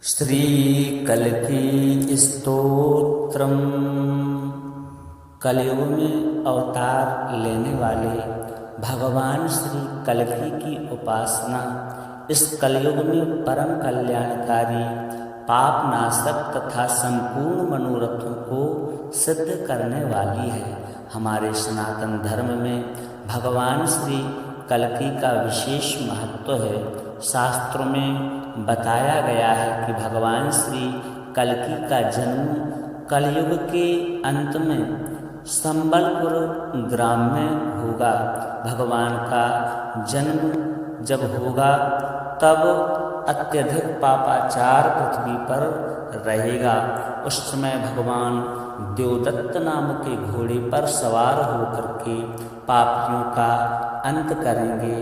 श्री कल्की स्तोत्रम। कलयुग में अवतार लेने वाले भगवान श्री कल्की की उपासना इस कलयुग में परम कल्याणकारी, पाप नाशक तथा संपूर्ण मनोरथों को सिद्ध करने वाली है। हमारे सनातन धर्म में भगवान श्री कल्की का विशेष महत्व है। शास्त्रों में बताया गया है कि भगवान श्री कल्की का जन्म कलयुग के अंत में संबलपुर ग्राम में होगा। भगवान का जन्म जब होगा तब अत्यधिक पापाचार पृथ्वी पर रहेगा। उस समय भगवान देवदत्त नाम के घोड़े पर सवार होकर के पापियों का अंत करेंगे,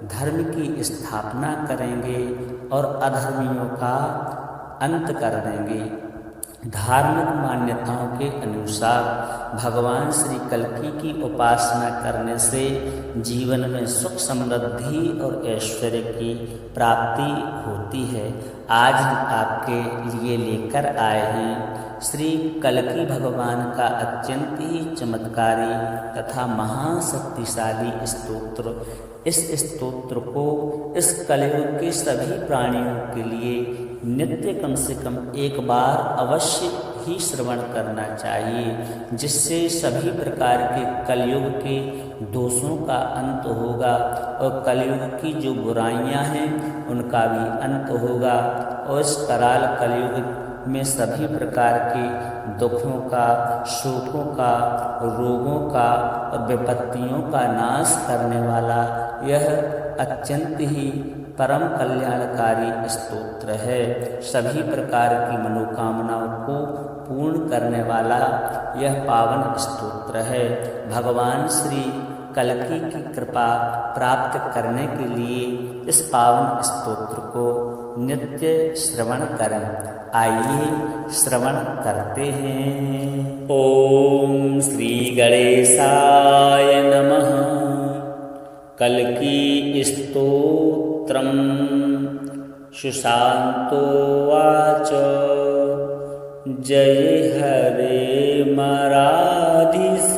धर्म की स्थापना करेंगे और अधर्मियों का अंत कर देंगे। धार्मिक मान्यताओं के अनुसार भगवान श्री कल्की की उपासना करने से जीवन में सुख समृद्धि और ऐश्वर्य की प्राप्ति होती है। आज हम आपके लिए लेकर आए हैं श्री कल्की भगवान का अत्यंत ही चमत्कारी तथा महाशक्तिशाली स्तोत्र। इस स्तोत्र को इस कलयुग के सभी प्राणियों के लिए नित्य कम से कम एक बार अवश्य ही श्रवण करना चाहिए, जिससे सभी प्रकार के कलयुग के दोषों का अंत होगा और कलयुग की जो बुराइयां हैं उनका भी अंत होगा। और इस कराल कलयुग में सभी प्रकार के दुखों का, शोकों का, रोगों का और विपत्तियों का नाश करने वाला यह अत्यंत ही परम कल्याणकारी स्तोत्र है। सभी प्रकार की मनोकामनाओं को पूर्ण करने वाला यह पावन स्तोत्र है। भगवान श्री कल्की की कृपा प्राप्त करने के लिए इस पावन स्तोत्र को नित्य श्रवण करें। आइए श्रवण करते हैं। ओम श्री गणेशाय नमः। कल्की स्तोत्रम। सुशांतो वाच। जय हरे मराधिस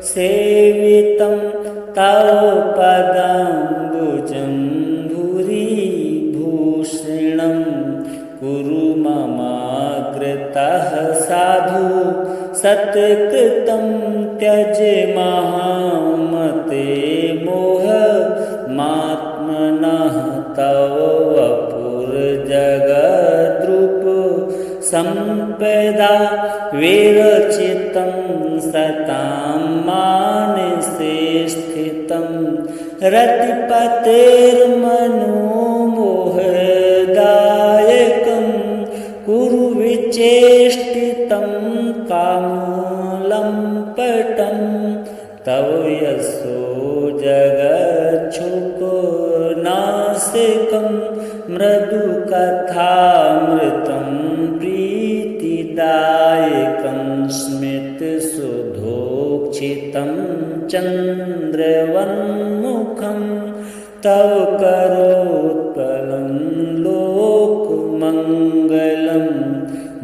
सेवितं तव पदाम्बुजं भूरिभूषणं कुरु ममाग्रतः साधु सत्कृतं त्यज महामते मोहमात्मनः तव वपुर्जगद्रूप संपदा विरचितं सतां मानसे स्थितं रतिपतेर्मनोमोहदायकं कुरु विचेष्टितं कामलम्पटं तव यशो जगच्छुकनासिकं मृदुकथामृतं प्रीतिदायकं स्मितसुधोक्षितं चन्द्रवन्मुखं तव करोत्पलं लोकमङ्गलं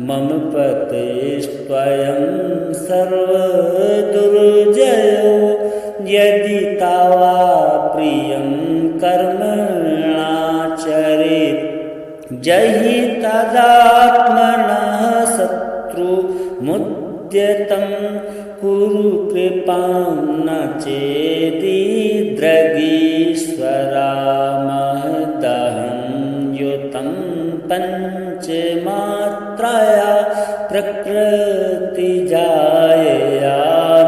मम पतेस्त्वयं सर्वदुर्जयो यदि तवा प्रियं कर्मणाचरेत् जहि तदात्मनः शत्रुमुद्यतं कुरु कृपां न चेदिद्रगीश्वरामहदहं युतं पञ्चमात्रया प्रकृतिजायया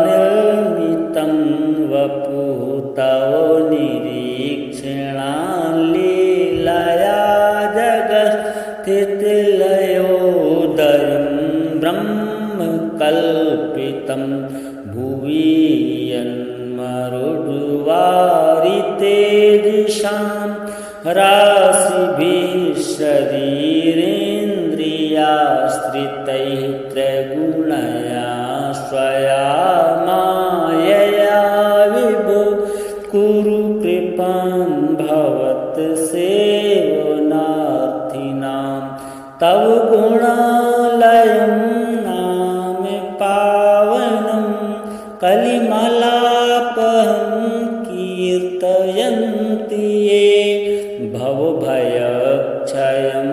निर्मितं वपुः तव निरीक्षणालीलया जगत्स्थितिलयोदयं ब्रह्मकल्पितं भुवि यन्मरुद्वारितेजसां राशिभिः शरीरेन्द्रियाश्रितैः त्रैगुणया स्वया मायया विभो कुरु कृपां भवत्सेवनार्थिनां तव गुणालयं नाम पावनं कलिमलापहं कीर्तयन्ति ये भवभयक्षयं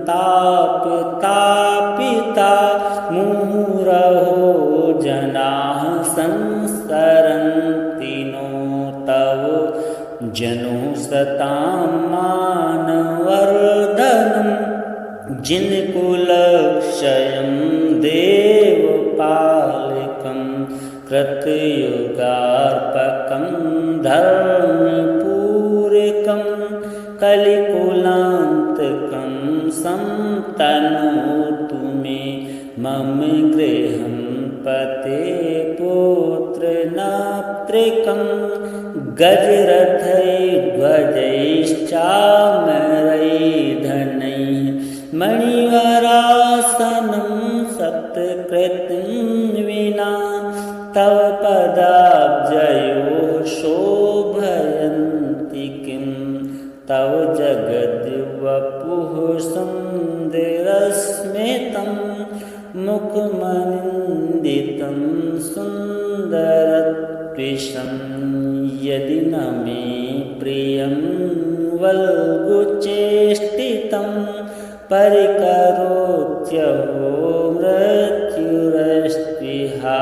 तापिता मुहुरहो जनाः संस्करन्ति नो तव जनो सतां मानवर्धनं जिनकुलक्षयं देवपालकं कृतयुगार्पकं धर्मपूरकं कलिकुलान्तकं संतनोतु मे मम गृहं पते पुत्रनात्रिकं गजरथैर्ध्वजैश्चामरैर्धनैः मणिवरासनं सत्कृतं विना तव पदाब्जयोः शोभयन्ति किं तव जगद्वपुः सुन्दरस्मितं मुखमनिन्दितं सुन्दरत्विषं यदि न मे प्रियं वल्गुचेष्टितं परिकरोत्यहो मृत्युरस्त्विहा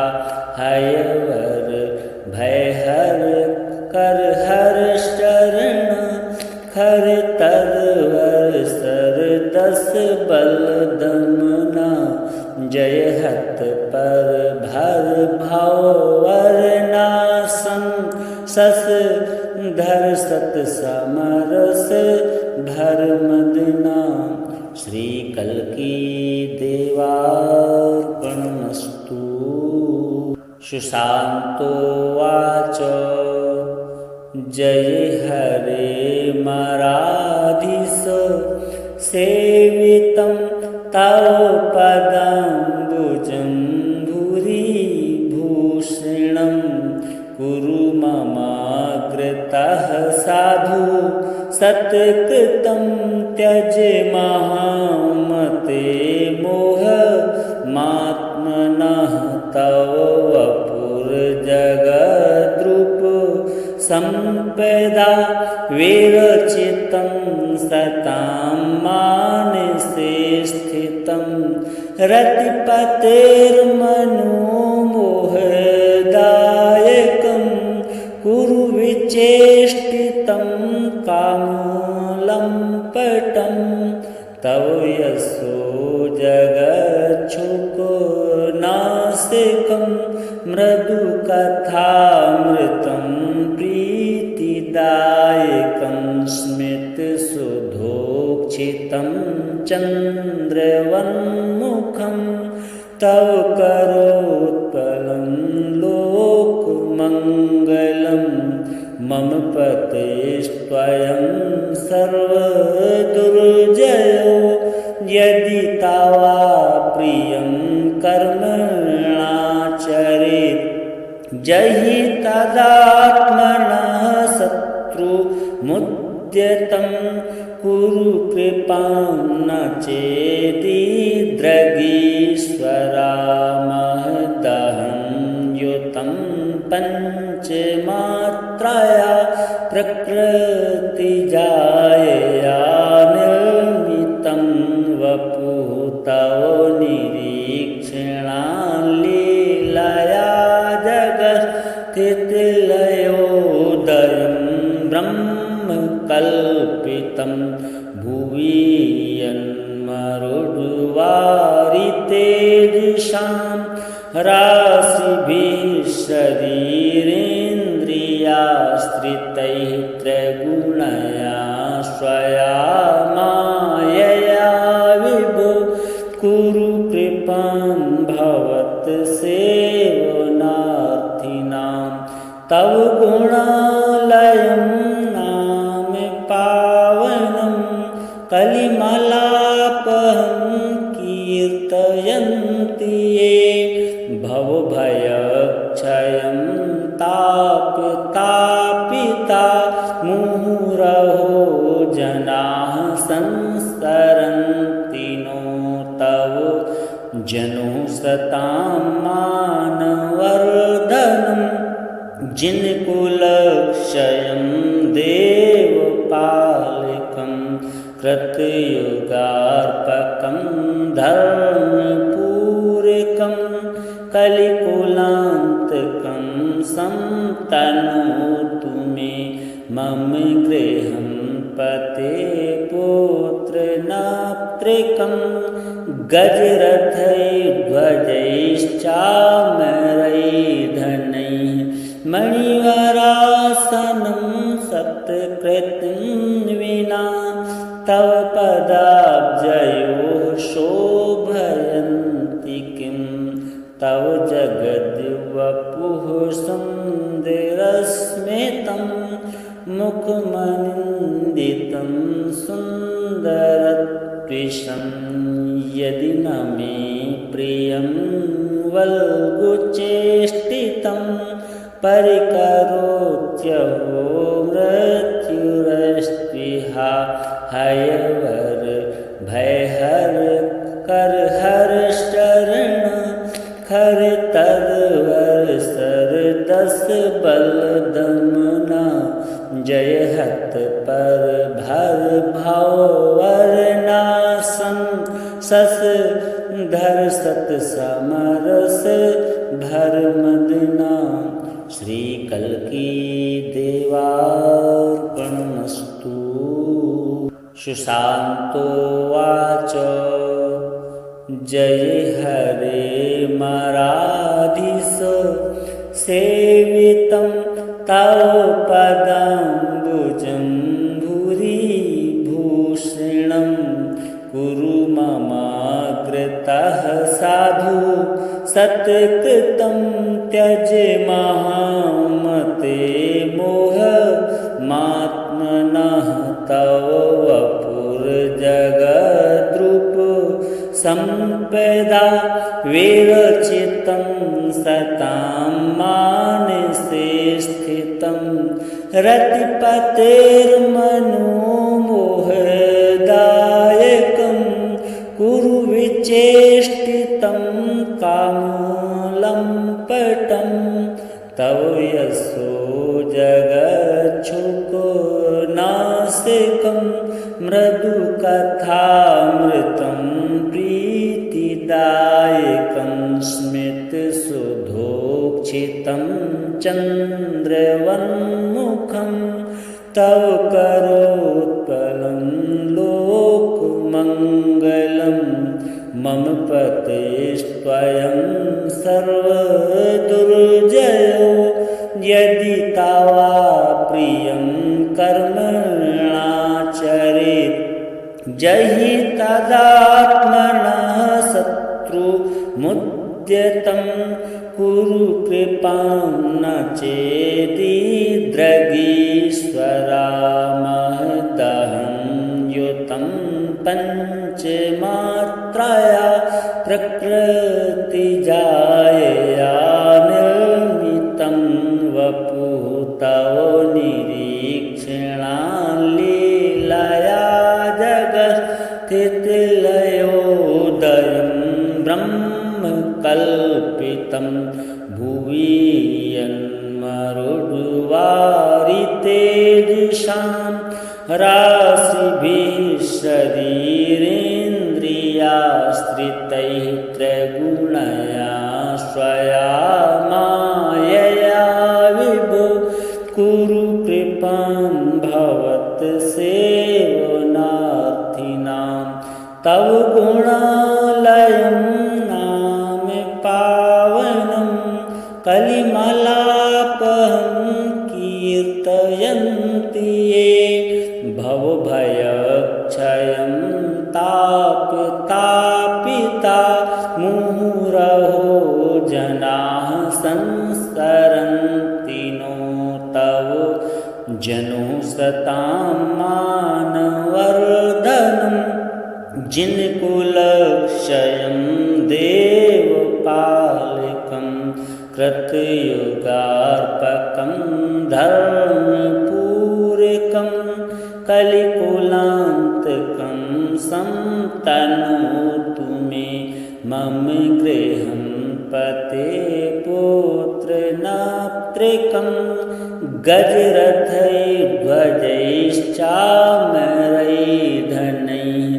हयवर भयहर करहर शरण खर तरवर सरदस बलदमना जय हत पर भर भवरनासं सस धर सत समरस भर मदना श्री कल्की देवार्पणमस्तु। सुशान्तो वाच जय हरे मराधिस सेवितं तव पदाम्बुजं भूरिभूषणं कुरु ममाग्रतः साधु सत्कृतं त्यज महामते मोहमात्मनः तव वपुर्जगद्रूप सम्पदा विरचितं सतां मानसे स्थितं रतिपतेर्मनोमोहदायकं कुरु विचेष्टितं कामलम्पटं तव यशो जगच्छुकनासिकं मृदुकथामृतं प्रीतिदायकं स्मितसुधोक्षितं चन्द्रवन्मुखं तव करोत्पलं लोकमङ्गलं मम पतेस्त्वयं सर्वदुर्जयो यदि तवा प्रियं कर्मणाचरेत् जहि तदात्मनः शत्रुमुद्यतं कुरु कृपां न चेदिद्रगीश्वरामहदहं युतं पञ्चमात्रया प्रकृतिजायया निर्मितं वपुः तव निरीक्षणालीलया जगत्स्थितिलयोदयं ब्रह्मकल्पितं भुवि यन्मरुद्वारितेजसां राशिभिः शरीरेन्द्रियाश्रितैः त्रैगुणया स्वया मायया विभो कुरु कृपां भवत्सेवनार्थिनां तव गुणालयं नाम पावनं कलिमलापहं कीर्तयन्ति ये भवभयक्षयं तापिता मुहुरहो जनाः संस्करन्ति नो जनु सतां मानवर्धनं जिनकुलक्षयं देवपालकं कृतयुगार्पकं धर्मपूरकं कलिकुलान्तकं संतनोतु मे मम गृहं पते पुत्रनात्रिकं गजरथैर्ध्वजैश्चामरैर्धनैः मणिवरासनं सत्कृतं विना तव पदाब्जयोः शोभयन्ति किं तव जगद्वपुः सुन्दरस्मितं मुखमनिन्दितं सुन्दरत्विषं यदि न मे प्रियं वल्गुचेष्टितं परिकरोत्यहो मृत्युरस्त्विहा हयवर भयहर करहर शरण खर तरवर सर दस बल दमना जय हत पर भर भवर नासं सस धर सत समरस भर मदना। श्री कल्की देवार्पणमस्तु। सुशान्तो वाच जय हरे मराधिस सेवितं तव पदाम्बुजं भूरिभूषणं कुरु ममाग्रतः साधु सत्कृतं त्यज महामते मोहमात्मनः तव वपुर्जगद्रूप सम्पदा विरचितं सतां मानसे स्थितं रतिपतेर्मनोमोहदायकं कुरु विचेष्टितं कामलम्पटं तव यशो जगच्छुको नासिकं मृदुकथामृतं प्रीतिदायकं स्मितसुधोक्षितं चन्द्रवन्मुखं तव करोत्पलं लोकमङ्गलं मम पतेस्त्वयं सर्वदुर्जयो यदि तवा प्रियं कर्मणाचरेत् जहि तदात्मनः शत्रुमुद्यतं कुरु कृपां न चेदिद्रगीश्वरामहदहं युतं पञ्चमात्रया प्रकृतिजायया निर्मितं वपुः तव निरीक्षणालीलया जगत्स्थितिलयोदयं ब्रह्मकल्पितं भुवि यन्मरुद्वारितेजसां राशिभिः शरीरेन्द्रियाश्रितैः त्रैगुणया स्वया मायया विभो कुरु कृपां भवत्सेवनार्थिनां तव गुणालयं नाम पावनं कलिमलापहं कीर्तयन्ति ये भवभयक्षयं तापिता मुहुरहो जनाः संस्करन्ति नो तव जनो सतां मानवर्धनं जिनकुलक्षयं देवपालकं कृतयुगार्पकं धर्मपूरकं कलिकुलान्तकं संतनोतु मे मम गृहं पते पुत्रनात्रिकं गजरथैर्ध्वजैश्चामरैर्धनैः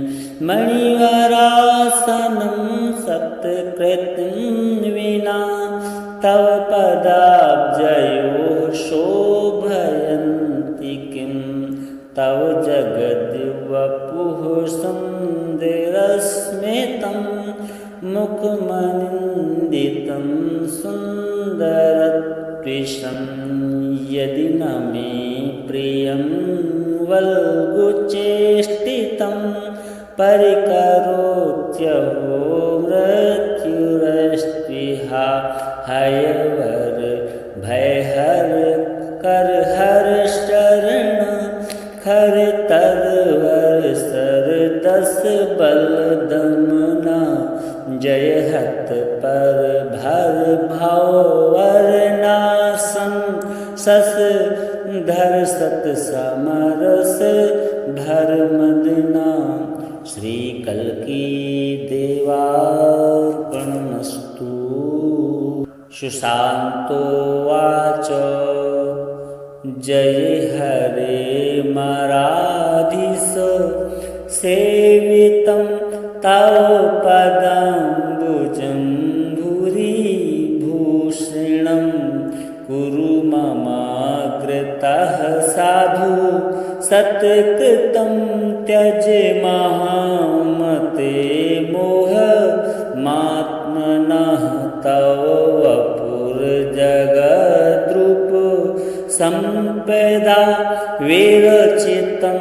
मणिवरासनं सत्कृतं विना तव पदाब्जयोः शोभयन्ति किं तव जगद्वपुः सुन्दरस्मितं मुखमनिन्दितं सुन्दरत्विषं यदि न मे प्रियं वल्गुचेष्टितं परिकरोत्यहो मृत्युरस्त्विहा हयवर भयहर करहर शरण खर तरवर सर दस बल दमना जय हत पर भर भवरनासन सस धर सत समरस भर मदना। श्री कल्की देवार्पणमस्तु। सुशांतो वाच जय हरे मराधिस सेवितं तव पदाम्बुजं भूरिभूषणं कुरु ममाग्रतः साधु सत्कृतं त्यज महामते मोहमात्मनः तव वपुर्जगद्रूप संपदा विरचितं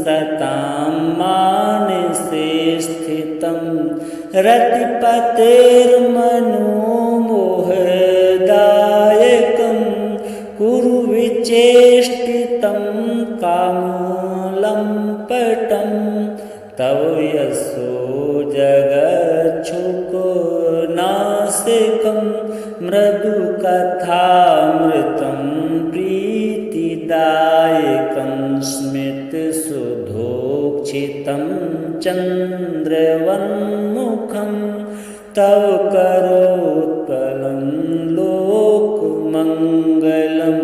सतां मानसे स्थितं रतिपतेर्मनोमोहदायकं कुरु विचेष्टितं कामलम्पटं तव यशो जगच्छुको नासिकं मृदुकथामृतं प्रीतिदायकं स्मितसुधोक्षितं चन्द्रवन्मुखं तव करोत्पलं लोकमङ्गलं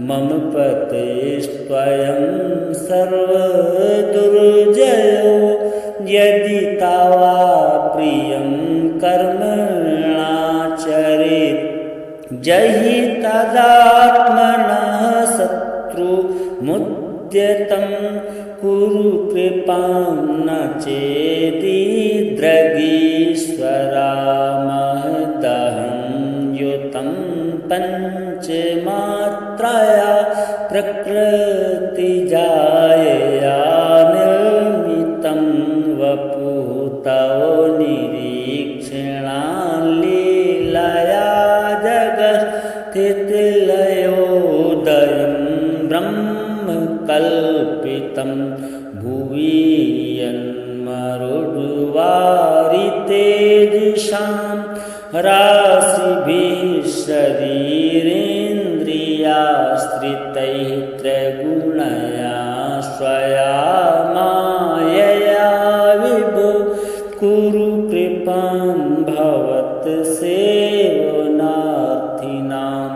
मम पतेस्त्वयं सर्वदुर्जयो यदि तवा प्रियं कर्मणाचरेत् जहि तदात्मनः शत्रुमुद्यतं कुरु कृपां न चेदिद्रगीश्वरामहदहं युतं पञ्चमात्रया प्रकृतिजायया निर्मितं वपुः तव निरीक्षणालीलया जगत्स्थितिलयोदयं ब्रह्मकल्पितं भुवि यन्मरुद्वारितेजसां राशिभिः शरीरेन्द्रियाश्रितैः त्रैगुणया स्वया मायया विभो कुरु कृपां भवत्सेवनार्थिनां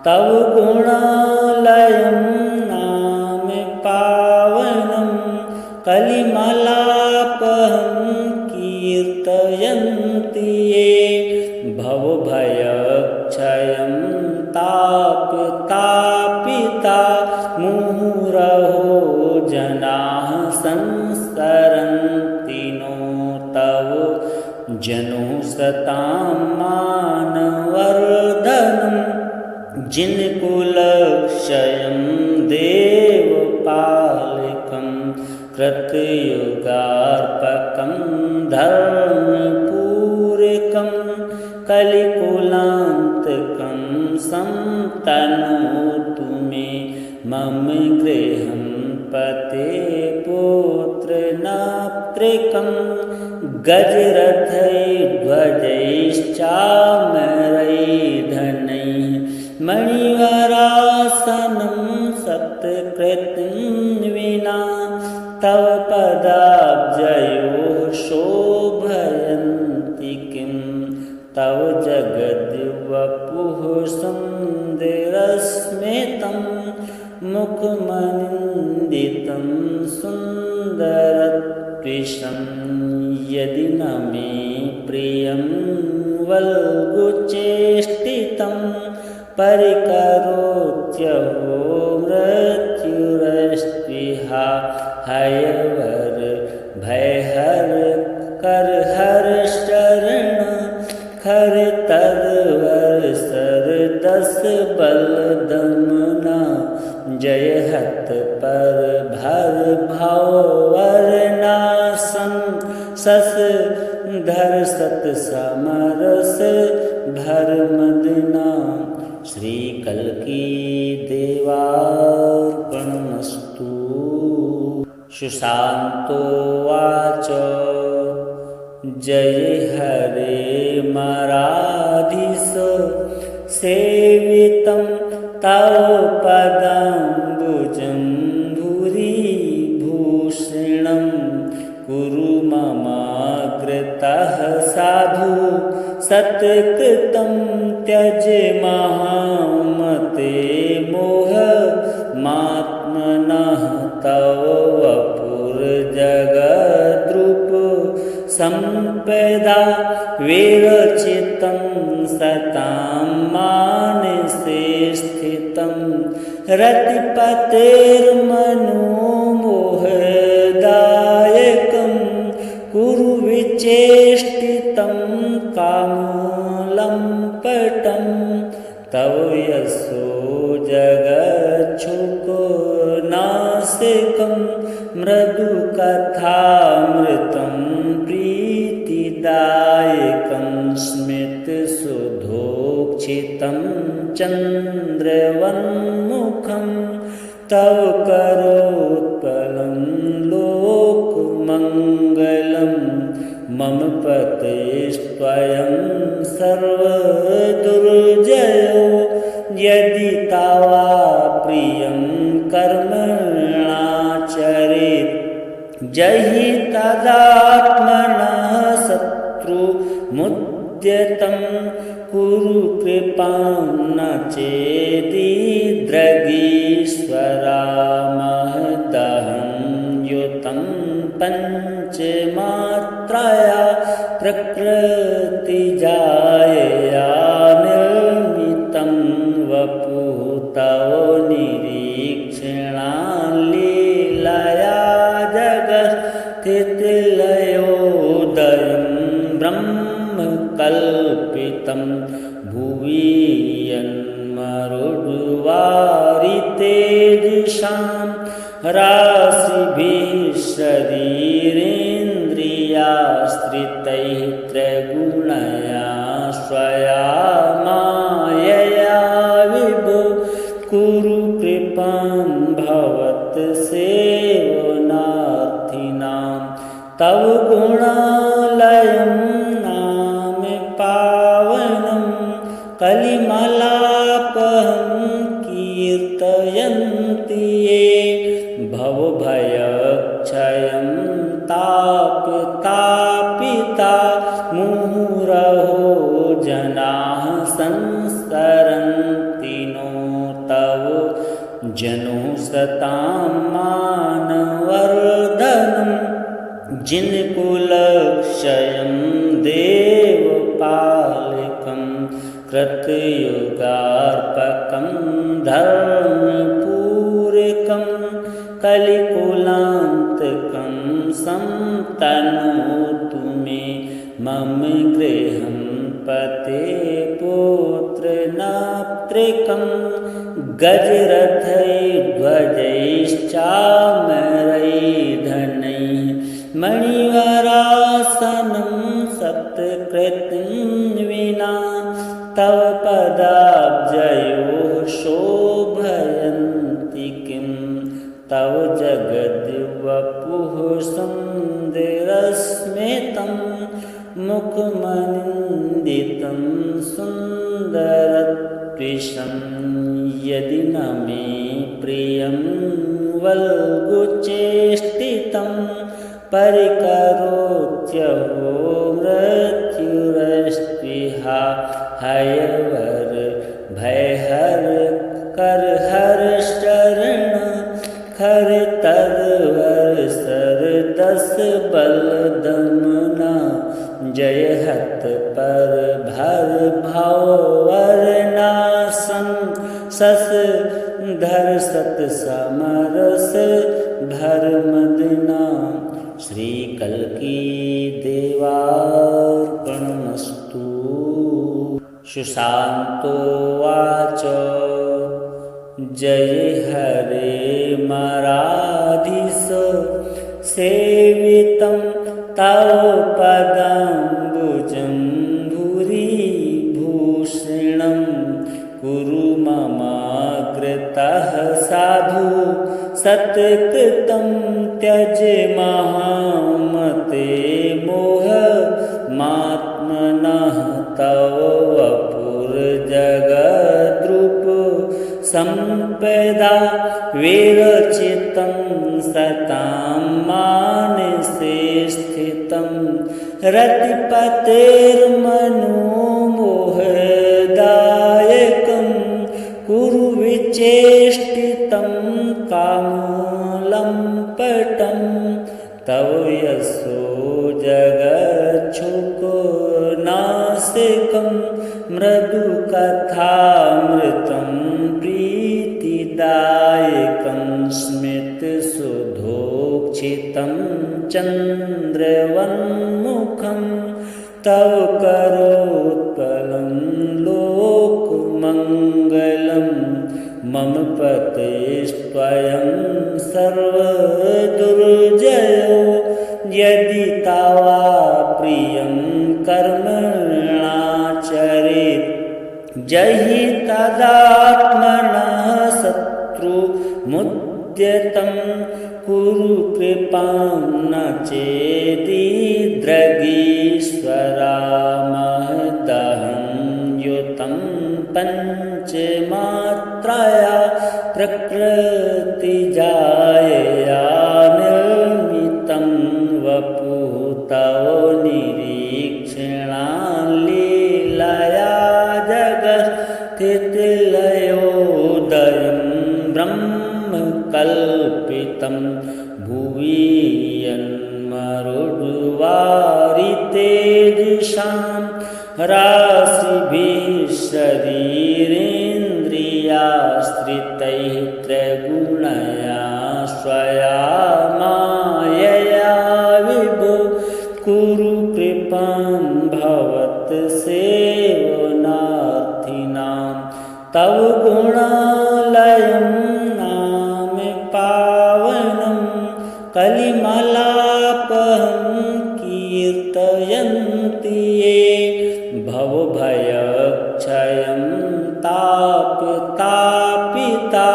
तव गुणालयं नाम पावनं कलिमलापहं कीर्तयन्ति ये भवभयक्षयं तापिता मुहुरहो जनाः संसरन्ति नो तव जनो सतां मानवर्धनं जिनकुलक्षयं देवपालकं कृतयुगार्पकं धर्मपूरकं कलिकुलान्तकं संतनोतु मे मम गृहं पते पुत्रनात्रिकं गजरथैर्ध्वजैश्चामरैर्धनैः मणिवरासनं सत्कृतं विना तव पदाब्जयोः शोभयन्ति तव जगद्वपुः सुन्दरस्मितं मुखमनिन्दितं सुन्दरत्विषं यदि न मे प्रियं वल्गुचेष्टितं परिकरोत्यहो मृत्युरस्त्विहा हयवर भयहर करहर शरण खर तरवर सर दस बल दमना जय हत पर भर भवर नासन सस धर सत समरस भर मदना। श्री कल्की देवार्पणमस्तु। सुशांतो वाच जय हरे मराधिस सेवितं तव पदाम्बुजं भूरिभूषणं कुरु ममाग्रतः साधु सत्कृतं त्यज महामते मोह मात्मनः तव वपुर्जगद्रूप संपदा विरचितं सतां मानसे स्थितं रतिपतेर्मनोमोहदायकं कुरु विचेष्टितं कामलम्पटं तव यशो जगच्छुको नासिकं मृदुकथामृतं प्रीतिदायकं स्मितसुधोक्षितं चन्द्रवन्मुखं तव करोत्पलं लोकमङ्गलं मम पते स्वयं सर्वदुर्जयो यदि तवा प्रियं कर्मणाचरेत् जहि तदात्मनः शत्रुमुद्यतं कुरु कृपां न चेदिद्रगीश्वरामहदहं युतं पञ्चमात्रया प्रकृतिजायया निर्मितं वपुः तव निरीक्षणालीलया जगत्स्थितिलयोदयं ब्रह्मकल्पितं भुवि यन्मरुद्वारितेजसां राशिभिः शरीरेन्द्रियाश्रितैः त्रैगुणया स्वया मायया विभो कुरु कृपां भवत्सेवनार्थिनां तव गुणालयं नाम पावनं कलिमलापहं कीर्तयन्ति ये भवभयक्षयं तापिता मुहुरहो जनाः संस्मरन्ति नो तव जनो सतां मानवर्धनं जिनकुलक्षयं देवपालकं कृतयुगार्पकं धर्मपूरकं कलिकुलान्तकं संतनोतु मे मम गृहं पते पुत्रनात्रिकं गजरथैर्ध्वजैश्चामरैर्धनैः मणिवरासनं सत्कृतं विना तव पदाब्जयोः शोभयन्ति किं तव जगद्वपुः सुन्दरस्मितं मुखमनिन्दितं सुन्दरत्विषं यदि न मे प्रियं वल्गुचेष्टितं परिकरोत्यहो मृत्युरस्त्विहा स्पृहा हयवर भय हर कर हर शरण खर तरवर सर दस बल दमना जय हत पर भर भाव वरनासन सस धर सत समरस धर मदना। श्री कल्की देवार्पणमस्तु। सुशांतो वाच जय हरे मराधिस सेवितं तव पदाम्बुजं भूरिभूषणं कुरु ममाग्रतः साधु सत्कृतं त्यज महामते मोह मात्मनः तव वपुर्जगद्रूप संपदा विरचितं सतां मानसे स्थितं रतिपतेर्मनोमोहदायकं कुरु विचेष्टितं कामलम्पटं तव यशो जगच्छुको नासिकं मृदुकथामृतं प्रीतिदायकं स्मितसुधोक्षितं चन्द्रवन्मुखं तव करोत्पलं लोकमङ्गलं मम पतेस्त्वयं सर्वदुर्जयो यदि तवा प्रियं कर्मणाचरेत् जहि तदात्मनः शत्रुमुद्यतं कुरु कृपां न चेदिद्रगीश्वरामहदहं युतं पञ्चमात्रया प्रकृतिजायया निर्मितं वपुः तव निरीक्षणालीलया जगत्स्थितिलयोदयं ब्रह्मकल्पितं भुवि यन्मरुद्वारितेजसां राशिभिः शरीरेन्द्रियाश्रितैः त्रैगुणया स्वया मायया विभो कुरु कृपां भवत्सेवनार्थिनां तव गुणालयं नाम पावनं कलिमलापहं कीर्तयन्ति ये भवभयक्षयं तापिता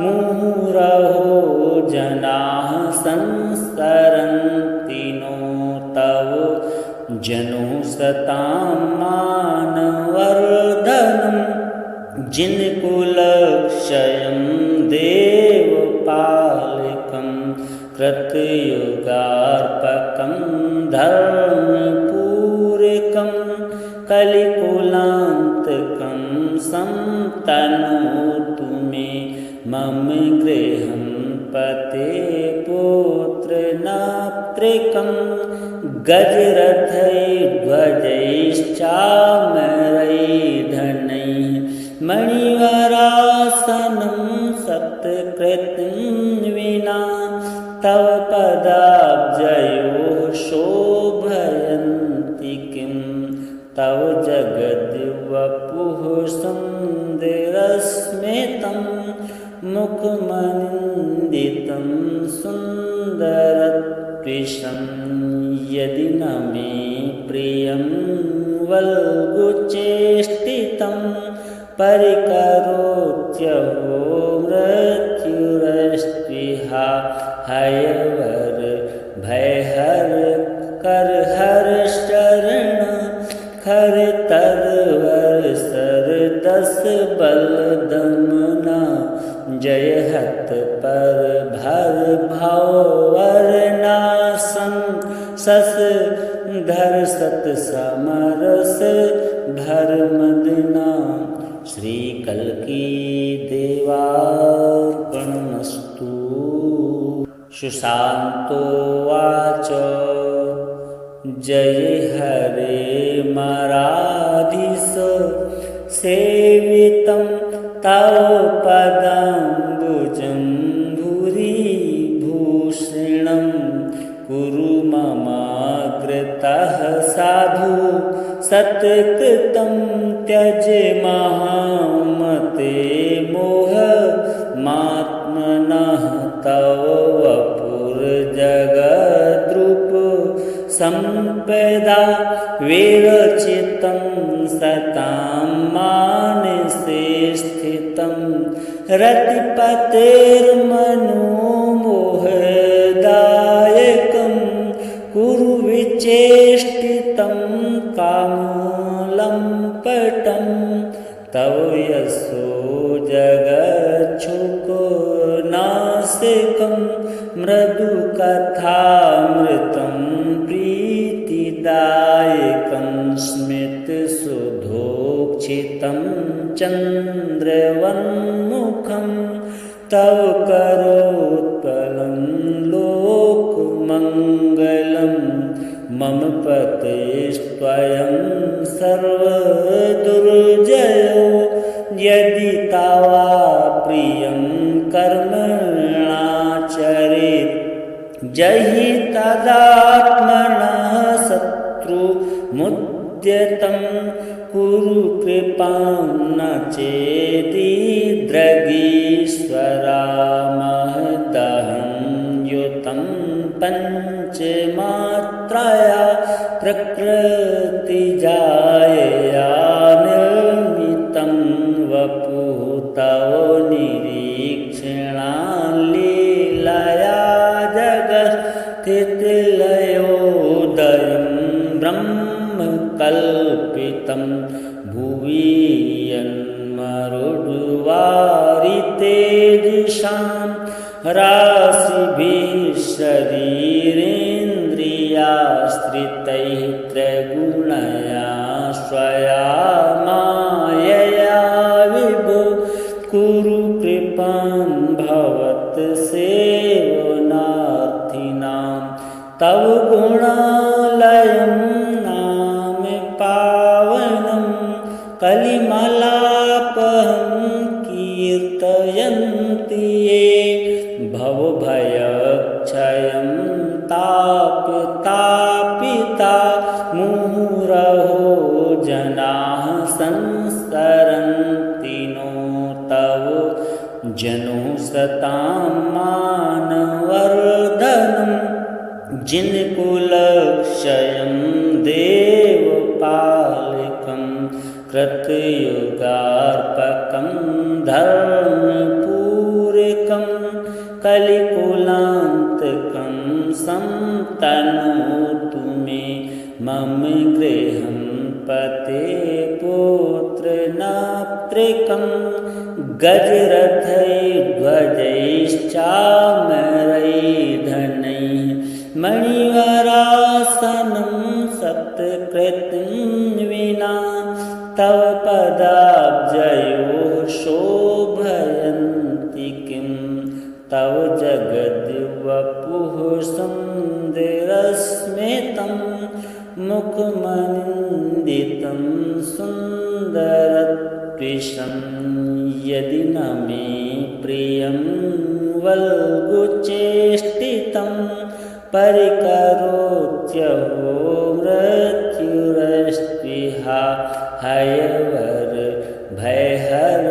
मुहुरहो जनाः संस्करन्ति नो तव जनो सतां मानवर्धनं जिनकुलक्षयं देवपालकं कृतयुगार्पकं धर्मपूरकं कलिकुलान्तकं संतनोतु मे मम गृहं पते पुत्रनात्रिकं गजरथैर्ध्वजैश्चामरैर्धनैः मणिवरासनं सत्कृतं विना तव पदाब्जयोः शोभयन्ति किं तव जगद्वपुः सुन्दरस्मितं मुखमनिन्दितं सुन्दरत्विषं यदि न मे प्रियं वल्गुचेष्टितं परिकरोत्यहो मृत्युरस्त्विहा हयवर भयहर कर हर शरण खर तरवर सर दस बल दमना जय हत पर भर भाव वरनासन सस धर धर्षत समरस धर्मदिना श्रीकल्की देवार्पणमस्तु। सुशान्तोवाच जय हरे मराधीश सेवितं तव पदाम्बुजं भूरिभूषणं कुरु ममाग्रतः साधु सत्कृतं त्यज महामते मोहमात्मनः तव वपुर्जगद्रूप सम्पदा विरचितं सतां मानसे स्थितं रतिपतेर्मनोमोहदायकं कुरु विचेष्टितं कामलम्पटं तव यशो जगच्छुकनासिकं मृदुकथामृतं प्रीतिदायकं स्मितसुधोक्षितं चन्द्रवन्मुखं तव करोत्पलं लोकमङ्गलं मम पतेस्त्वयं सर्वदुर्जयो यदि तवा प्रियं कर्मणाचरेत् जहि तदात्मनः शत्रुमुद्यतं कुरु कृपां न चेदिद्रगीश्वरामहदहं युतं पञ्चमात्रया प्रकृतिजायया निर्मितं वपुः तव निरीक्षणालीलया जगत्स्थितिलयोदयं ब्रह्मकल्पितं भुवि यन्मरुद्वारितेजसां राशिभिः शरीरेन्द्रियाश्रितैः त्रैगुणया स्वया मायया विभो कुरु कृपां भवत्सेवनार्थिनां तव गुणालयं नाम पावनं कलिमलापहं कीर्तयन्ति ये भवभयक्षयं तापिता मुहुरहो जनाः संसरन्ति नो तव जनो सतां मानवर्धनं जिनकुलक्षयं देवपालकं कृतयुगार्पकं धर्मपूरकं कलिकुलान्तकं संतनोतु मे मम गृहं पते पुत्रनात्रिकं गजरथैर्ध्वजैश्चामरैर्धनैः मणिवरासनं सत्कृतं विना तव पदाब्जयोः शोभयन्ति किं तव जगद्वपुः सुन्दरस्मितं मुखमनिन्दितं सुन्दरत्विषं यदि न मे प्रियं वल्गुचेष्टितं परिकरोत्यहो मृत्युरस्त्विहा हयवर भयहर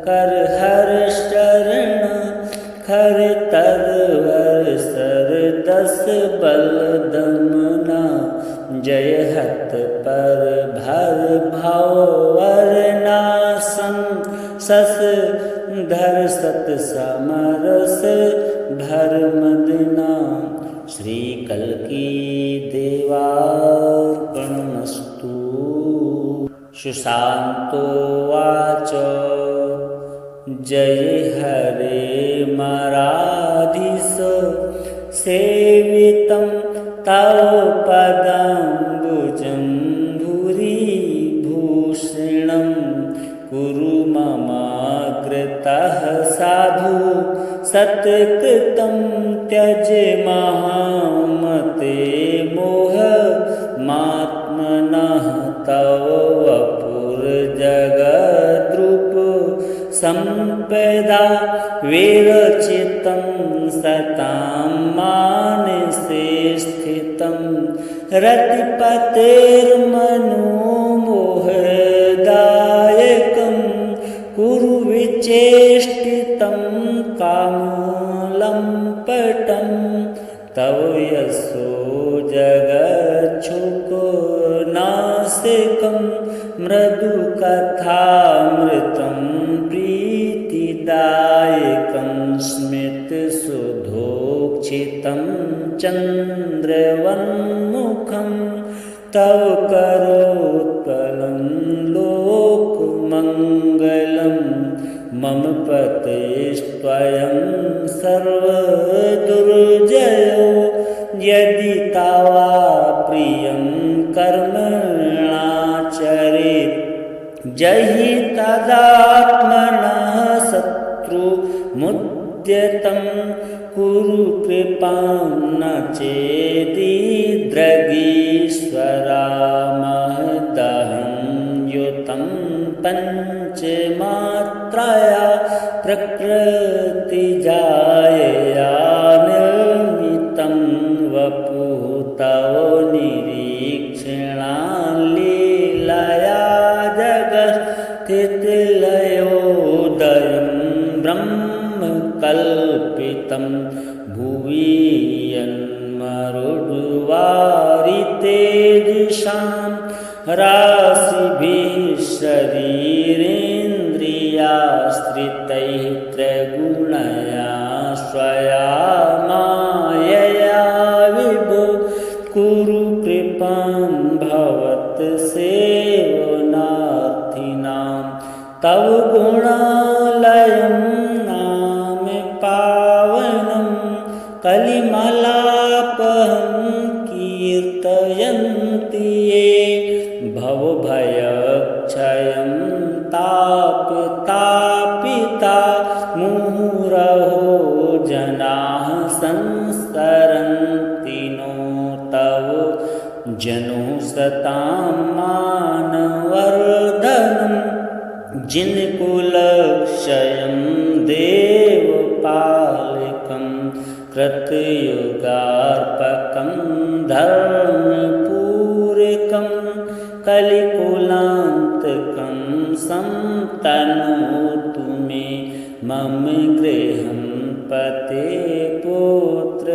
करहर शरण खर तरवर सर दस बलदमना जय हत पर भर भवरनासं सस धर सत समरस धर्मदिना श्रीकल्की देवार्पणमस्तु। सुशान्तोवाच जय हरे मराधीश सेवितं तव पदाम्बुजं भूषणं कुरु ममाग्रतः साधु सत्कृतं त्यज महामते मोहमात्मनः तव वपुर्जगद्रूप सम्पदा विरचितं सतां मानसे स्थितं रतिपतेर्मनोमोहदायकं कुरु विचेष्टितं कामलम्पटं तव यशो जगच्छुकनासिकं मृदुकथामृतं प्रीतिदायकं स्मितसुधोक्षितं चन्द्रवन्मुखं तव करोत्पलं लोकमङ्गलं मम पतेस्त्वयं सर्वदुर्जयो यदि तावा प्रियं कर्मणाचरेत् जहि तदात्मनः शत्रुमुद्यतं कुरु कृपां न चेदिद्रगीश्वरामहदहं युतं पञ्चमात्रया प्रकृतिजायया निर्मितं वपुः तव निरीक्षणालीलया जगत्स्थितिलयोदयं ब्रह्मकल्पितं भुवि यन्मरुद्वारितेजसां राशिभिः शरीरेन्द्रियाश्रितैः त्रैगुणया स्वया मायया विभो कुरु कृपां भवत्सेवनार्थिनां तव गुणालयं नाम पावनं कलिमलापहं कीर्तयन्ति ये भवभयक्षयं तापिता मुहुरहो जनाः संस्मरन्ति नो तव जनो सतां मानवर्धनं जिनकुलक्षयं देवपालकं कृतयुगार्पकं धर्मपूरकं कलिकुलान्तकं संतनोतु मे मम गृहं पते पुत्रनात्रिकं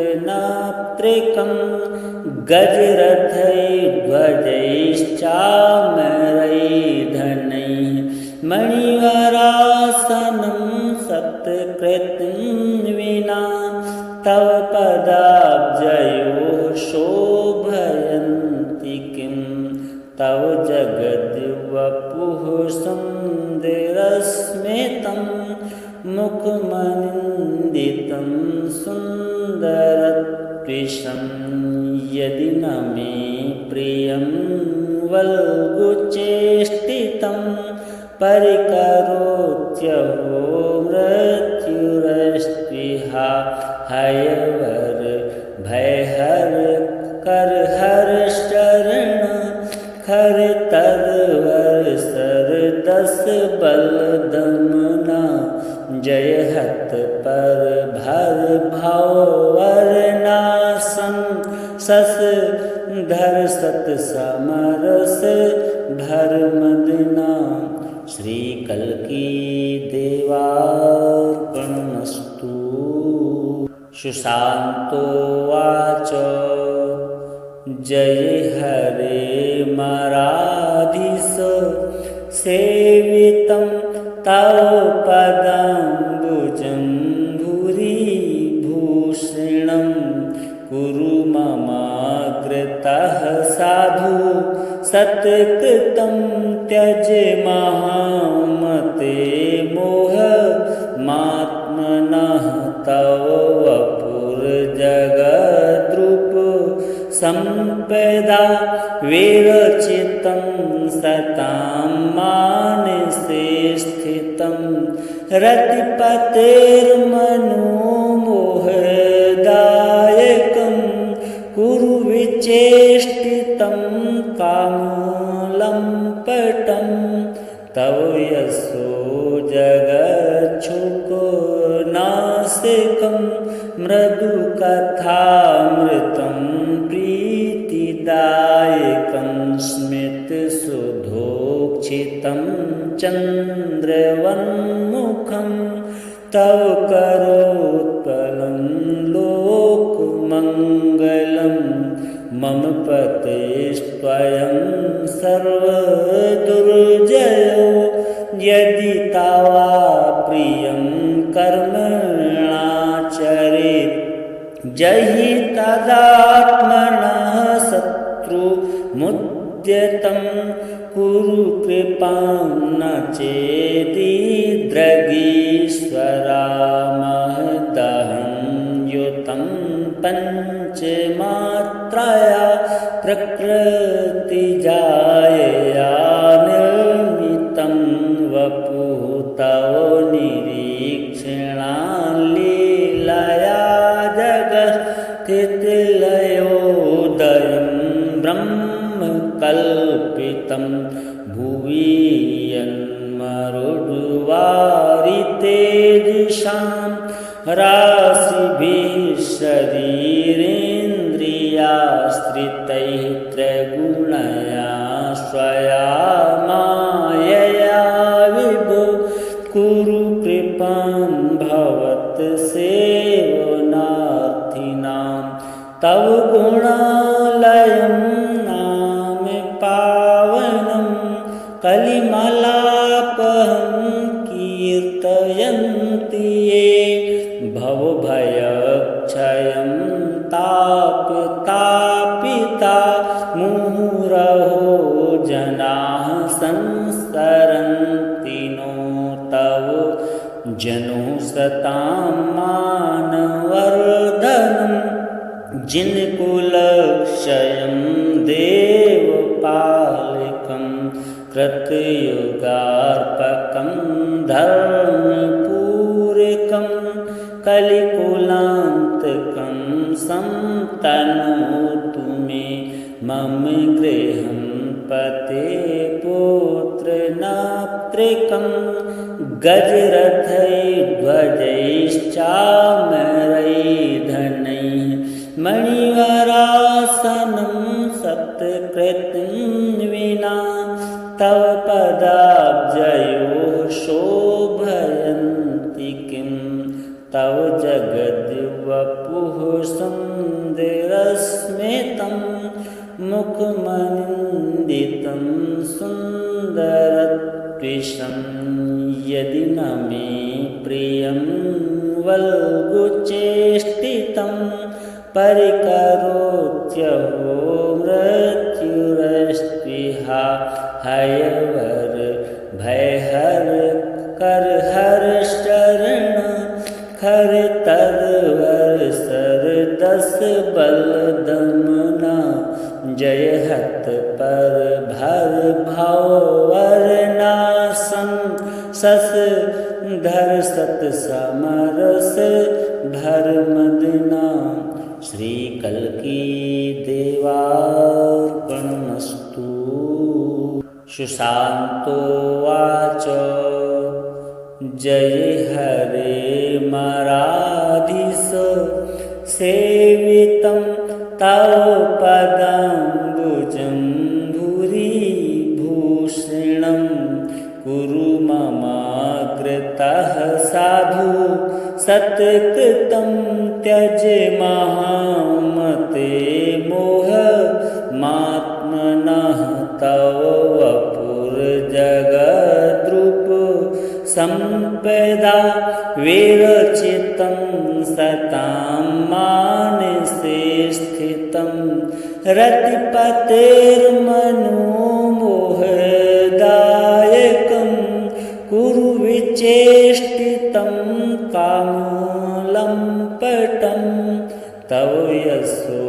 गजरथैर्ध्वजैश्चामरैर्धनैः मणिवरासनं सत्कृतं विना तव पदाब्जयोः शोभयन्ति किं तव जगद्वपुः सुन्दरस्मितं मुखमनिन्दितं सुन्दरत्विषं यदि न मे प्रियं वल्गुचेष्टितं परिकरोत्यहो मृत्युरस्त्विहा हयवर भयहर करहर शरण खर तरवर सरदस बलदमना जय हत पर भर भवरनासं सस धर सत समरस धर मदना श्री कल्की देवार्पणमस्तु। सुशान्तो वाच जय हरे मराधीश सेवितं तव पदाम्बुजं भूरिभूषणं कुरु ममाग्रतः साधु सत्कृतं त्यज महामते मोहमात्मनः तव वपुर्जगद्रूप सम्पदा विरचितं सतां मानसे स्थितं रतिपतेर्मनोमोहदायकं कुरु विचेष्टितं कामलम्पटं तव यशो जगच्छुको नासिकं मृदुकथामृतं प्रीतिदायकं स्मितसुधोक्षितं चन्द्रवन्मुखं तव करोत्पलं लोकमङ्गलं मम पतेस्त्वयं सर्वदुर्जयो यदि तवा प्रियं कर्मणाचरेत् जहि तदात्मनः शत्रुमुद्यतं कुरु कृपां न चेदिद्रगीश्वरामहदहं युतं पञ्चमात्रया प्रकृतिजायया निर्मितं वपुः तव निरीक्षणालीलया जगत्स्थितिलयोदयं ब्रह्मकल्पितं भुवि यन्मरुद्वारितेजसां राशिभिः शरीरेन्द्रियाश्रितैः त्रैगुणया स्वया मायया विभो कुरु कृपां भवत्सेवनार्थिनां तव गुणालयं नाम पावनं कलिमलापहं कीर्तयन्ति ये भवभयक्षयं तापिता मुहुरहो जनाः संस्मरन्ति नो तव जनो सतां मानवर्धनं जिनकुलक्षयं देवपालकं कृतयुगार्पकं धर्मपूरकं कलिकुलान्तकं संतनोतु मे मम गृहं पते पुत्रनात्रिकं गजरथैर्ध्वजैश्चामरैर्धनैः मणिवरासनं सत्कृतं विना तव पदाब्जयोः शोभयन्ति किं तव जगद्वपुः सुन्दरस्मितं मुखमनिन्दितं सुन्दरत्विषं यदि न मे प्रियं वल्गुचेष्टितं परिकरोत्यहो मृत्युरस्त्विहा हयवर भयहर करहर शरण खर तरवर सर दस बल दमना जय हत पर भर भवर नासं सस धर सत समरस धर मदना श्री कल्की देवार्पणमस्तु। सुशांतो वाच जय हरे मराधिस सेवितं तव पदाम्बुजं भूरिभूषणं कुरु ममाग्रतः साधु सत्कृतं त्यज महामते मोह मात्मनः तव वपुर्जगद्रूप संपदा विरचितं सतां मानसे स्थितं रतिपतेर्मनोमोहदायकं कुरु विचेष्टितं कामलम्पटं तव यशो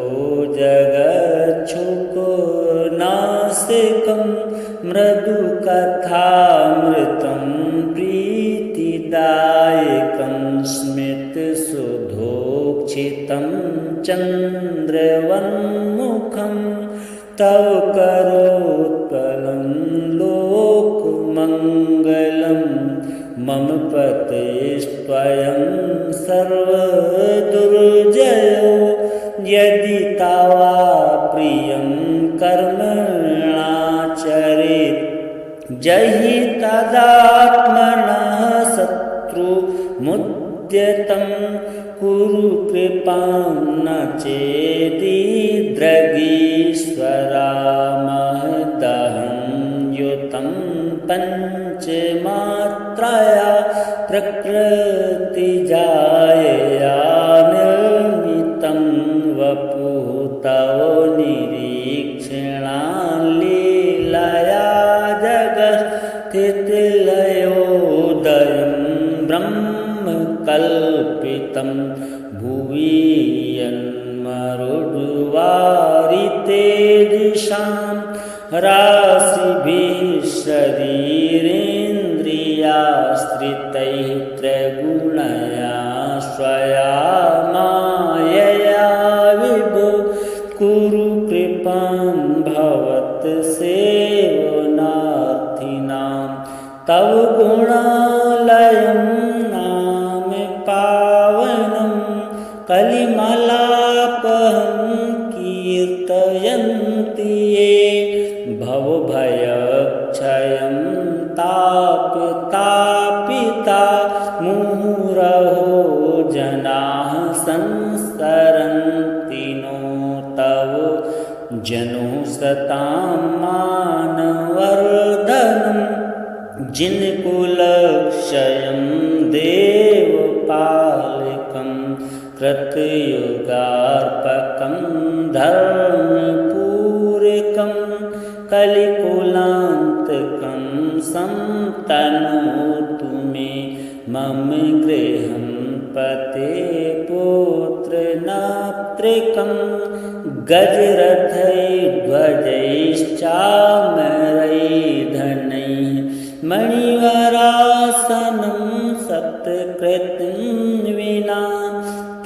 जगच्छुको न नासिकं मृदुकथामृतं प्रीतिदायकं स्मितसुधोक्षितं चन्द्रवन्मुखं तव करोत्पलं लोकमङ्गलं मम पतेस्त्वयं सर्वदुर्जयो यदि तवा प्रियं कर्मणाचरेत् जहि तदात्मनः शत्रुमुद्यतं कुरु कृपां न चेदिद्रगीश्वरामहदहं युतं पञ्चमात्रया प्रकृतिजायया निर्मितं वपुः तव निरीक्षणालीलया जगत्स्थितिलयोदयं ब्रह्मकल्पितं भुवि यन्मरुद्वारितेजसां राशिभिः शरीरेन्द्रियाश्रितैः त्रैगुणया स्वया मायया विभो कुरु कृपां भवत्सेवनार्थिनां तव गुणालयं नाम पावनं कलिमलापहं कीर्तयन्ति ये भवभयक्षयं तापिता मुहुरहो जनाः संस्करन्ति नो तव जनो सतां मानवर्धनं जिनकुलक्षयं देवपालकं कृतयुगार्पकं धर्मपूरकं कलिकुलान्तकं संतनोतु मे मम गृहं पते पुत्रनात्रिकं गजरथैर्ध्वजैश्चामरैर्धनैः मणिवरासनं सत्कृतं विना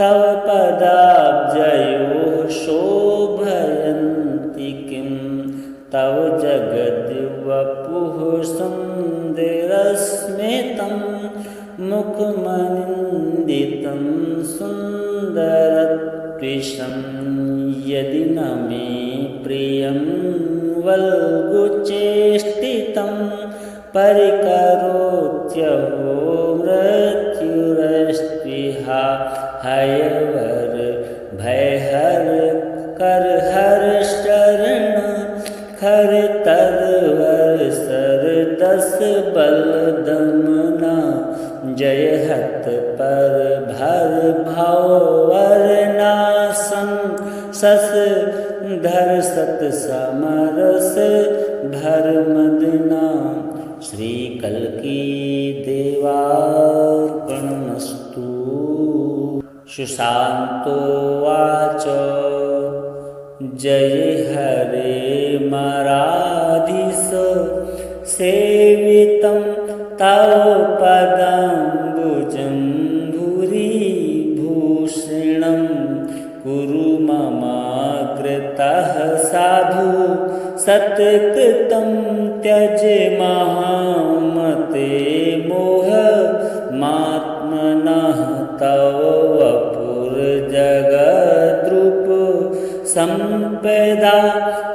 तव पदाब्जयोः शोभयन्ति किं तव जगद्वपुः सुन्दरस्मितं मुखमनिन्दितं सुन्दरत्विषं यदि न मे प्रियं वल्गुचेष्टितं परिकरोत्यहो मृत्युरस्त्विहा हयवर भयहर करहर शरण खर तरवर सर दस बलदमना जय हत पर भर भवरनासं सस धर सत समरस भर मदना श्री कल्की देवार्पणमस्तु। सुशान्तो वाच जय हरे मराधिस सेवितं तव पदाम्बुजं भूरिभूषणं कुरु ममाग्रतः साधु सत्कृतं त्यज महामते मोहमात्मनः तव वपुर्जगद्रूप संपदा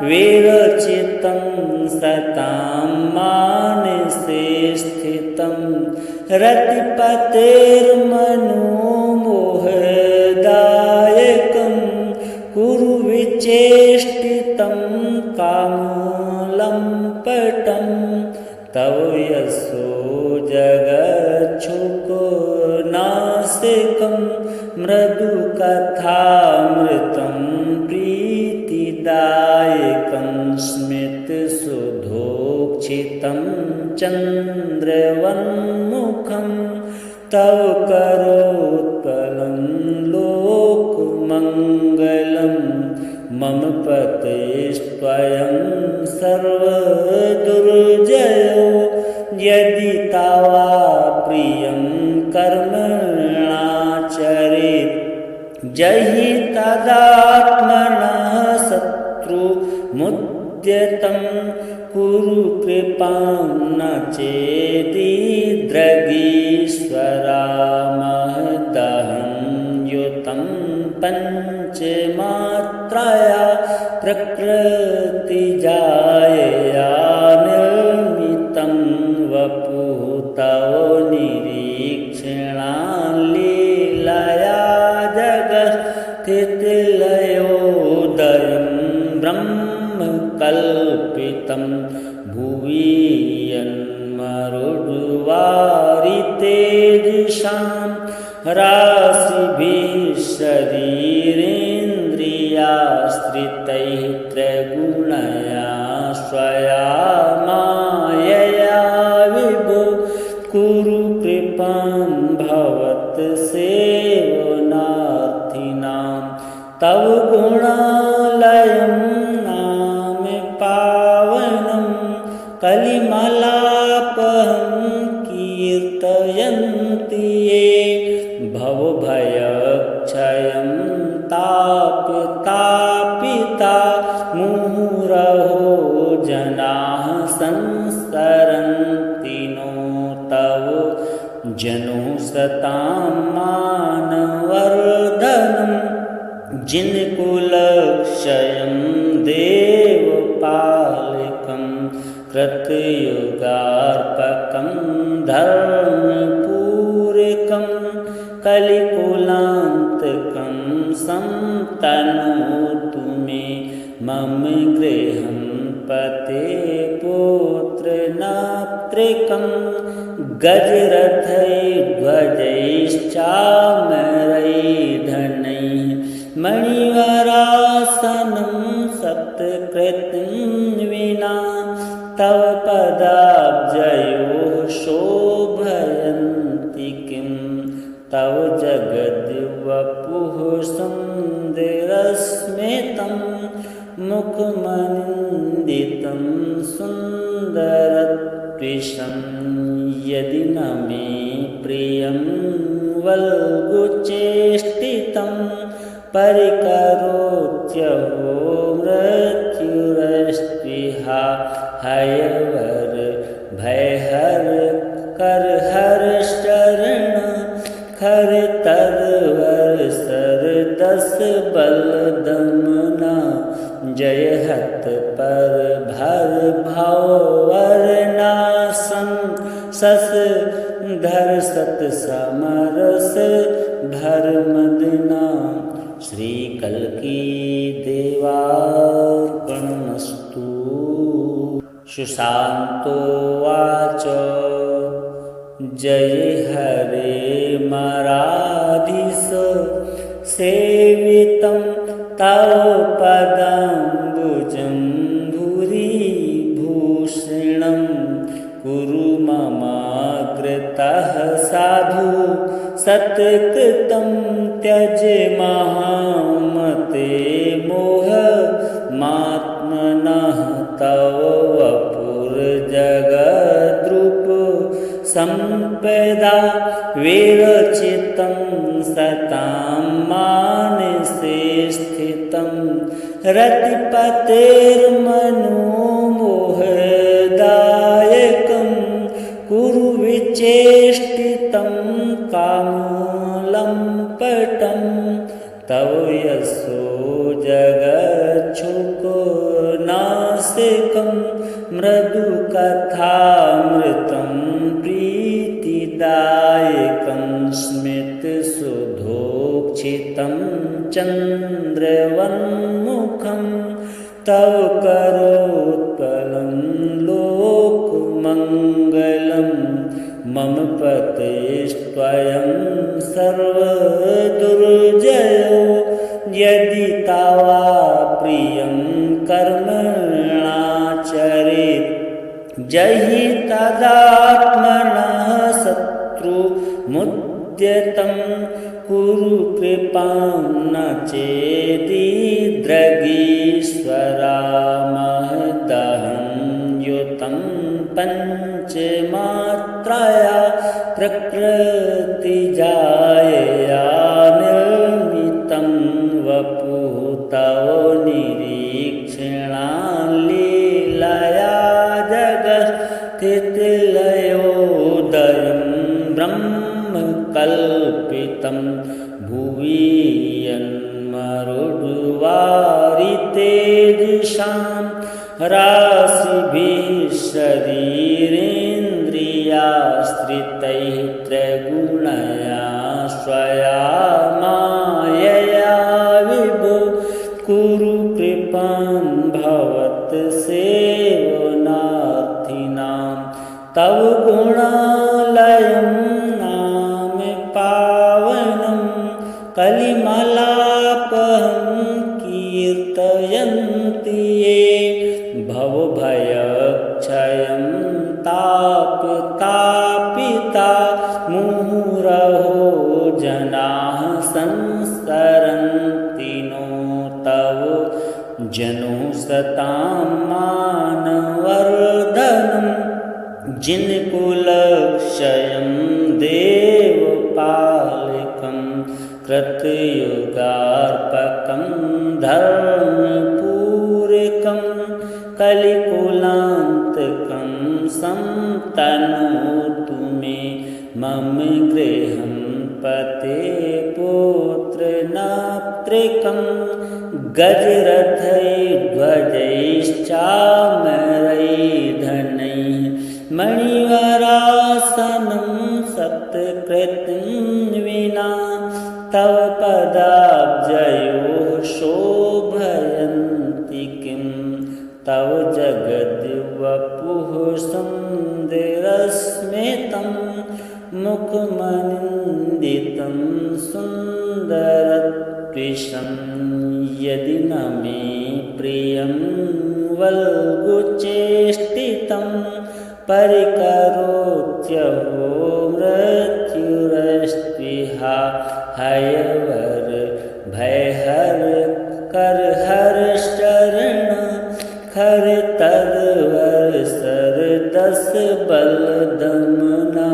विरचितं सतां मानसे स्थितं रतिपतेर्मनोमोहदायकं कुरु विचेष्टितं कामलम्पटं तव यशो जगच्छुकनासिकं मृदुकथामृतं प्रीतिदायकं स्मितसुधोक्षितं चन्द्रवन्मुखं तव करोत्पलं लोकमङ्गलं मम पतेस्त्वयं सर्वदुर्जयो यदि तवा प्रियं कर्मणाचरेत् जहि तदात्मनः शत्रुमुद्यतं कुरु कृपां न चेदिद्रगीश्वरामहदहं युतं पञ्चमात्रया प्रकृतिजायया निर्मितं वपुः तव निरीक्षणालीलया जगत्स्थितिलयोदयं ब्रह्म कल्पितं भुवि यन्मरुद्वारितेजसां राशिभिः शरीरेन्द्रियाश्रितैः त्रैगुणया स्वया मायया विभो कुरु कृपां भवत्सेवनार्थिनां तव गुणालयं नाम पावनं कलिमलापहं कीर्तयन्ति ये भवभयक्षयं तापिता मुहुरहो जनाः संस्मरन्ति नो तव जनो सतां मानवर्धनं जिनकुलक्षयं देवपालकं कृतयुगार्पकं धर्मपूरकं कलिकुलान्तकं संतनोतु मे मम गृहं पते पुत्रनात्रिकं गजरथैर्ध्वजैश्चामरैर्धनैः मणिवरासनं सत्कृतं विना तव पदाब्जयोः शोभयन्ति किं तव जगद्वपुः सुन्दरस्मितं मुखमनिन्दितं सुन्दरत्विषं यदि न मे प्रियं वल्गुचेष्टितं परिकरोत्यहो मृत्युरस्त्विहा हयवर भयहर करहर शरण खर तरवर सर दस बलदमना जय हत पर भर भवरनासं सस धर सत समरस धर मदना श्री कल्की देवार्पणमस्तु। सुशान्तो वाच जय हरे मराधिस सेवितं तव पदाम्बुजं भूरिभूषणं कुरु ममाग्रतः साधु सत्कृतं त्यज महामते मोहमात्मनः तव वपुर्जगद्रूप सम्पदा विरचितं सतां मानसे स्थितं रतिपतेर्मनोमोहदायकं कुरु विचेष्टितं कामलम्पटं तव यशो जगच्छुकनासिकं मृदुकथामृतं प्रीतिदायकं स्मितसुधोक्षितं चन्द्रवन्मुखं तव करोत्पलं लोकमङ्गलं मम पतेस्त्वयं सर्वदुर्जयो यदि तवा प्रियं कर्मणाचरेत् जहि तदात्मनः शत्रुमुद्यतं कुरु कृपां न चेदिद्रगीश्वरामहदहं युतं पञ्चमात्रया प्रकृतिजायया निर्मितं वपुः तव निरीक्षणां लीलया जगत्स्थितिलयोदयं ब्रह्म कल्पितं भुवि यन्मरुद्वारितेजसां राशिभिः शरीरेन्द्रियाश्रितैः त्रैगुणया स्वया मायया विभो कुरु कृपां भवत्सेवनार्थिनां तव गुणालयं नाम पावनं कलिमलापहं कीर्तयन्ति ये भवभयक्षयं तापतापिता मुहुरहो जनाः संस्मरन्ति नो तव जनो सतां मानवर्धनं जिनकुलक्षयं देवपालकं कृतयुगार्पकं धर्मपूरकं कलिकुलान्तकं संतनोतु मे मम गृहं पते पुत्रनात्रिकं गजरथैर्ध्वजैश्चामरैर्धनैः मणिवरासनं सत्कृतं विना तव पदाब्जयोः शोभयन्ति किं तव जगद्वपुः सुन्दरस्मितं मुखमनिन्दितं सुन्दरत्विषं यदि न मे प्रियं वल्गुचेष्टितं परिकरोत्यहो मृत्युरस्त्विहा हयवर भयहर करहर शरण खर तरवर सर दस बलदमना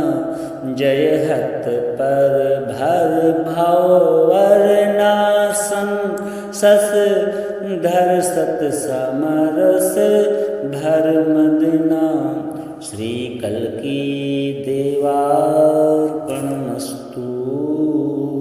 जय हत पर भर भवरनासं सस धर सत समरस भर मदना श्री कल्की देवा।